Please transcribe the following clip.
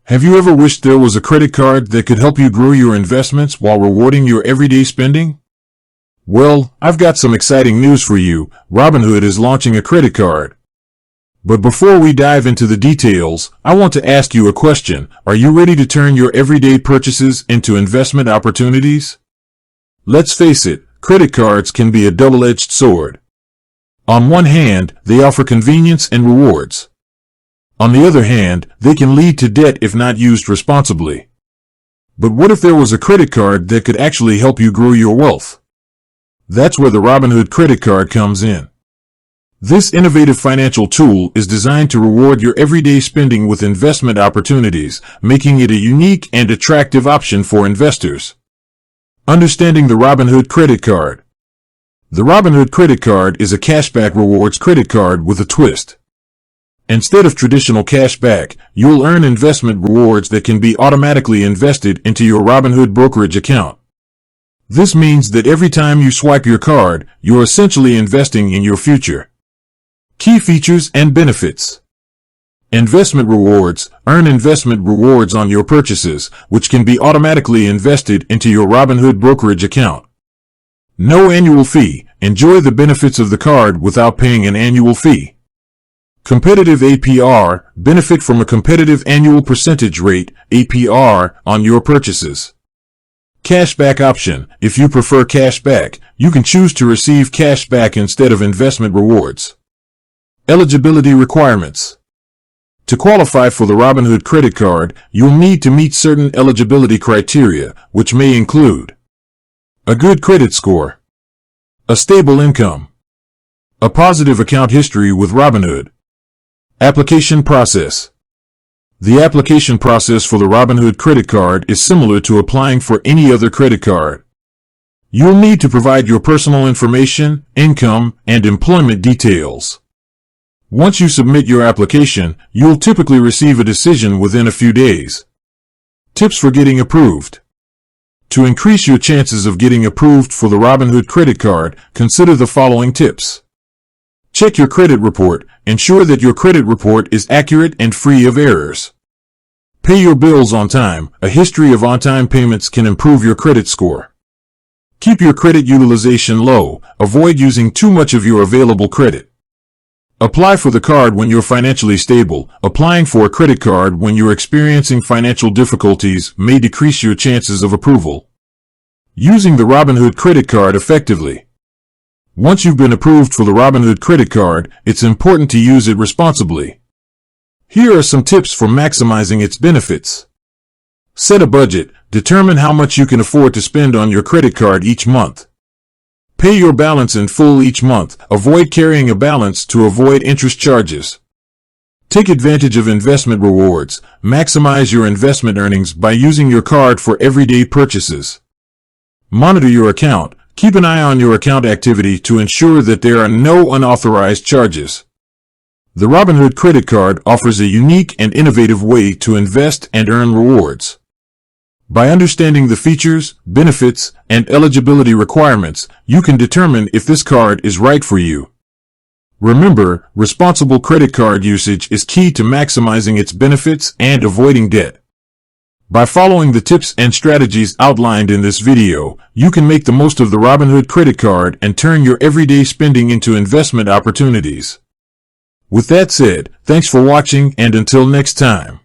Have you ever wished there was a credit card that could help you grow your investments while rewarding your everyday spending? Well, I've got some exciting news for you. Robinhood is launching a credit card. But before we dive into the details, I want to ask you a question. Are you ready to turn your everyday purchases into investment opportunities? Let's face it, credit cards can be a double-edged sword. On one hand, they offer convenience and rewards. On the other hand, they can lead to debt if not used responsibly. But what if there was a credit card that could actually help you grow your wealth? That's where the Robinhood credit card comes in. This innovative financial tool is designed to reward your everyday spending with investment opportunities, making it a unique and attractive option for investors. Understanding the Robinhood credit card. The Robinhood credit card is a cashback rewards credit card with a twist. Instead of traditional cashback, you'll earn investment rewards that can be automatically invested into your Robinhood brokerage account. This means that every time you swipe your card, you're essentially investing in your future. Key features and benefits. Investment rewards. Earn investment rewards on your purchases, which can be automatically invested into your Robinhood brokerage account. No annual fee. Enjoy the benefits of the card without paying an annual fee. Competitive APR. Benefit from a competitive annual percentage rate, APR, on your purchases. Cashback option. If you prefer cashback, you can choose to receive cashback instead of investment rewards. Eligibility requirements. To qualify for the Robinhood credit card, you'll need to meet certain eligibility criteria, which may include a good credit score, a stable income, a positive account history with Robinhood. Application process. The application process for the Robinhood credit card is similar to applying for any other credit card. You'll need to provide your personal information, income, and employment details. Once you submit your application, you'll typically receive a decision within a few days. Tips for getting approved. To increase your chances of getting approved for the Robinhood credit card, consider the following tips. Check your credit report. Ensure that your credit report is accurate and free of errors. Pay your bills on time. A history of on-time payments can improve your credit score. Keep your credit utilization low. Avoid using too much of your available credit. Apply for the card when you're financially stable. Applying for a credit card when you're experiencing financial difficulties may decrease your chances of approval. Using the Robinhood credit card effectively. Once you've been approved for the Robinhood credit card, it's important to use it responsibly. Here are some tips for maximizing its benefits. Set a budget. Determine how much you can afford to spend on your credit card each month. Pay your balance in full each month. Avoid carrying a balance to avoid interest charges. Take advantage of investment rewards. Maximize your investment earnings by using your card for everyday purchases. Monitor your account. Keep an eye on your account activity to ensure that there are no unauthorized charges. The Robinhood credit card offers a unique and innovative way to invest and earn rewards. By understanding the features, benefits, and eligibility requirements, you can determine if this card is right for you. Remember, responsible credit card usage is key to maximizing its benefits and avoiding debt. By following the tips and strategies outlined in this video, you can make the most of the Robinhood credit card and turn your everyday spending into investment opportunities. With that said, thanks for watching, and until next time.